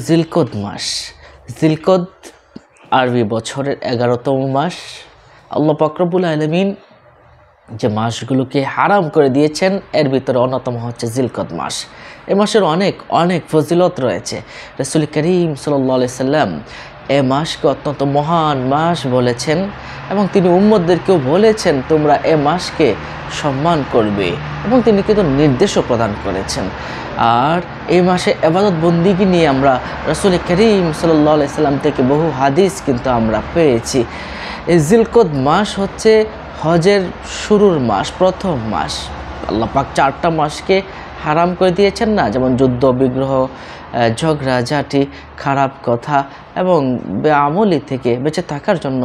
জিলকদ মাস। জিলকদ আরবি বছরের 11তম মাস। আল্লাহ পাক রব্বুল আলামিন যে মাসগুলোকে হারাম করে দিয়েছেন এর ভিতরে অন্যতম হচ্ছে জিলকদ মাস। এ মাসের অনেক অনেক ফজিলত রয়েছে। রাসূল করিম সাল্লাল্লাহু আলাইহি সাল্লাম এ মাসকে অত্যন্ত মহান মাস বলেছেন এবং তিনি উম্মতদেরকেও বলেছেন তোমরা এ মাসকে সম্মান করবে এবং তিনি কিন্তু নির্দেশও প্রদান করেছেন। আর এই মাসে ইবাদত বন্দিগি নিয়ে আমরা রাসূল করিম সাল্লাল্লাহু আলাইহি সাল্লাম থেকে বহু হাদিস কিন্তু আমরা পেয়েছি। এই জিলকদ মাস হচ্ছে হজের শুরুর মাস, প্রথম মাস। আল্লাহ পাক 4টা মাসকে হারাম করে দিয়েছেন না, যেমন যুদ্ধ, বিগ্রহ, ঝগড়াঝাটি, খারাপ কথা এবং বেআমলি থেকে বেঁচে থাকার জন্য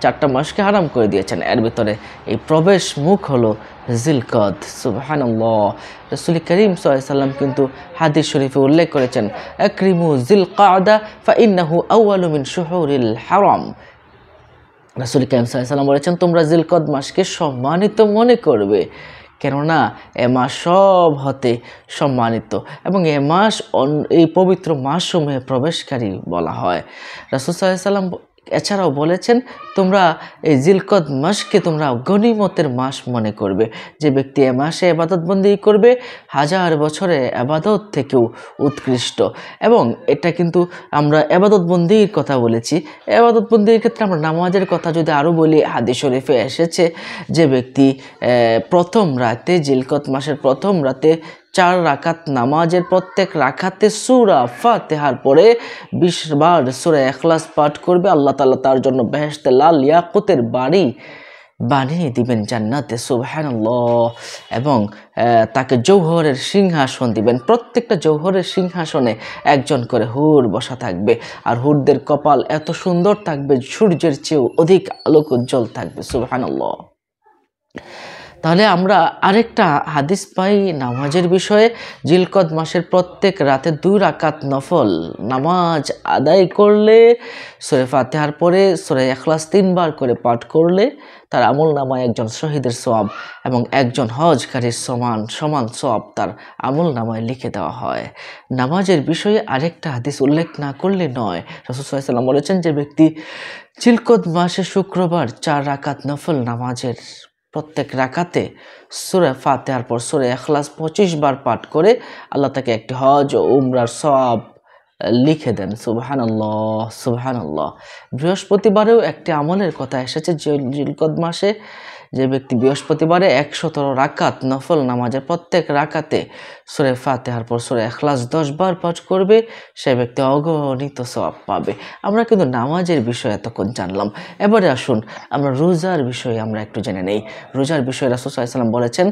4টা মাসকে হারাম করে দিয়েছেন। এর ভিতরে এই প্রবেশ মুখ হলো জিলকদ। সুবহানাল্লাহ। রাসূল করিম সাল্লাল্লাহু আলাইহি সাল্লাম কিন্তু হাদিস শরীফে উল্লেখ করেছেন আকরিমু জিলকাদা ফাইন্নাহু আউয়ালু মিন শুহুরিল হারাম। রাসূল করিম সাল্লাল্লাহু আলাইহি সাল্লাম বলেছেন তোমরা জিলকদ মাসকে সম্মানিত মনে করবে, কেননা এ মাস সব হতে সম্মানিত এবং এ মাস এই পবিত্র মাসসমূহে প্রবেশকারী বলা হয়। রাসূল সাল্লাল্লাহু আলাইহি সাল্লাম এছাড়াও বলেছেন তোমরা এই জিলকদ মাসকে তোমরা গনিমতের মাস মনে করবে। যে ব্যক্তি এ মাসে ইবাদত বন্দেগী করবে 1000 বছরের ইবাদত থেকেও উৎকৃষ্ট। এবং এটা কিন্তু আমরা ইবাদত বন্দেগীর কথা বলেছি, ইবাদত বন্দেগীর ক্ষেত্রে আমরা নামাজের কথা যদি আরও বলি, হাদিস শরীফে এসেছে যে ব্যক্তি প্রথম রাতে, জিলকদ মাসের প্রথম রাতে 4 রাকাত নামাজের প্রত্যেক রাকাতে সূরা ফাতিহার পরে 20 বার সূরা ইখলাস পাঠ করবে, আল্লাহ তাআলা তার জন্য বেহেশতে লাল ইয়াকুতের বাড়ি বানিয়ে দিবেন জান্নাতে। সুবহানাল্লাহ। এবং তাকে জৌহরের সিংহাসন দিবেন। প্রত্যেকটা জৌহরের সিংহাসনে একজন করে হুর বসা থাকবে, আর হুরদের কপাল এত সুন্দর থাকবে সূর্যের চেয়েও অধিক আলোক উজ্জ্বল থাকবে। সুবহানাল্লাহ। তাহলে আমরা আরেকটা হাদিস পাই নামাজের বিষয়ে। জিলকদ মাসের প্রত্যেক রাতে 2 রাকাত নফল নামাজ আদায় করলে, সূরা ফাতিহার পরে সূরা ইখলাস 3 বার করে পাঠ করলে তার আমল নামায় একজন শহীদের সওয়াব এবং একজন হজকারীর সমান সওয়াব তার আমল নামায় লিখে দেওয়া হয়। নামাজের বিষয়ে আরেকটা হাদিস উল্লেখ না করলে নয়। রাসূল সাল্লাল্লাহু আলাইহি সাল্লাম বলেছেন যে ব্যক্তি জিলকদ মাসে শুক্রবার 4 রাকাত নফল নামাজের প্রত্যেক রাকাতে সূরা ফাতিহার পর সূরা ইখলাস 25 বার পাঠ করে আল্লাহ তাকে একটি হজ ও উমরার সওয়াব লিখে দেন। সুবহানাল্লাহ, সুবহানাল্লাহ। বৃহস্পতিবারেও একটি আমলের কথা এসেছে জিলকদ মাসে। যে ব্যক্তি বৃহস্পতিবারে 117 রাকাত নফল নামাজের প্রত্যেক রাকাতে সূরা ফাতিহার পর সূরা ইখলাস 10 বার পাঠ করবে, সে ব্যক্তি অগণিত সওয়াব পাবে। আমরা কিন্তু নামাজের বিষয়ে এতক্ষণ জানলাম। এবারে আসুন আমরা রোজার বিষয়ে আমরা একটু জেনে নেই। রোজার বিষয়ে রাসূল সাল্লাল্লাহু আলাইহি সাল্লাম বলেছেন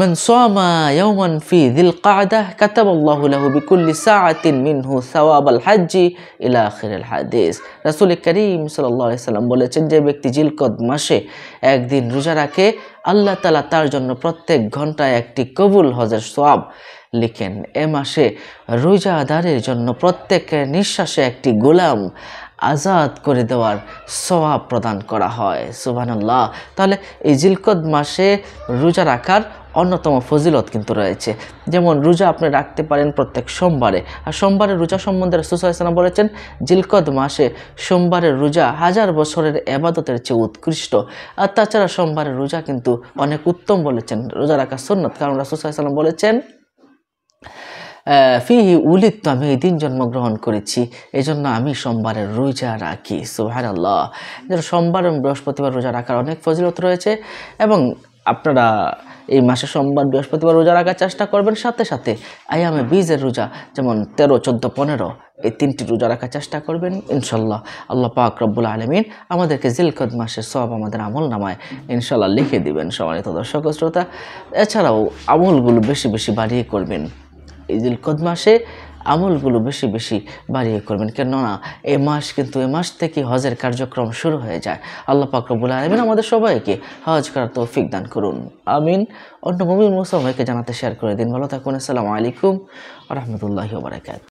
মান সামা ইয়াওমান ফি যিলকাদা কাতাবাল্লাহু লাহু বিকুল্লি সাআতিন মিনহু সাওয়াবাল হজ্জি ইলা আখিরিল হাদিস। রাসূল করিম সাল্লাল্লাহু আলাইহি সাল্লাম বলেছেন যে ব্যক্তি জিলকদ মাসে একদিন রোজা রাখে, আল্লাহ তাআলা তার জন্য প্রত্যেক ঘন্টায় একটি কবুল হজের সওয়াব লিখেন। এ মাসে রোজাদারের জন্য প্রত্যেক নিঃশ্বাসে একটি গোলাম আজাদ করে দেওয়ার সওয়াব প্রদান করা হয়। সুবহানাল্লাহ। তাহলে এই জিলকদ মাসে রোজা রাখার অন্যতম ফজিলত কিন্তু রয়েছে। যেমন রোজা আপনি রাখতে পারেন প্রত্যেক সোমবারে, আর সোমবারের রোজা সম্বন্ধে রাসূল সাল্লাল্লাহু আলাইহি সাল্লাম বলেছেন জিলকদ মাসে সোমবারের রোজা 1000 বছরের ইবাদতের চেয়ে উৎকৃষ্ট। আর তাছাড়া সোমবারের রোজা কিন্তু অনেক উত্তম বলেছেন, রোজা রাখা সুন্নাত, কারণ রাসূল সাল্লাল্লাহু আলাইহি সাল্লাম বলেছেন ফিহি উলিদতু, আমি এই দিন জন্মগ্রহণ করেছি, এজন্য আমি সোমবারের রোজা রাখি। সুবহানাল্লাহ। সোমবার এবং বৃহস্পতিবার রোজা রাখার অনেক ফজিলত রয়েছে এবং আপনারা এই মাসে সোমবার বৃহস্পতিবার রোজা রাখার চেষ্টা করবেন। সাথে সাথে আয়ামে বীজের রোজা যেমন 13, 14, 15 এই 3টি রোজা রাখার চেষ্টা করবেন। ইনশাল্লাহ আল্লাহ পাক রব্বুল আলামিন আমাদেরকে জিলকদ মাসের সওয়াব আমাদের আমল নামায় ইনশাল্লাহ লিখে দিবেন। সম্মানিত দর্শক ও শ্রোতা, এছাড়াও আমলগুলো বেশি বেশি বাড়িয়ে করবেন। এই জিলকদ মাসে আমলগুলো বেশি বেশি বাড়িয়ে করবেন, কেননা এই মাস থেকে হজের কার্যক্রম শুরু হয়ে যায়। আল্লাহ পাক রব্বুল আলামিন আমাদের সবাইকে হজ করার তৌফিক দান করুন, আমিন। অন্য মুমিন মুসলমানকে জানাতে শেয়ার করে দিন। ভালো থাকুন। আসসালামু আলাইকুম ওয়া রাহমাতুল্লাহি ওয়া বারাকাতুহু।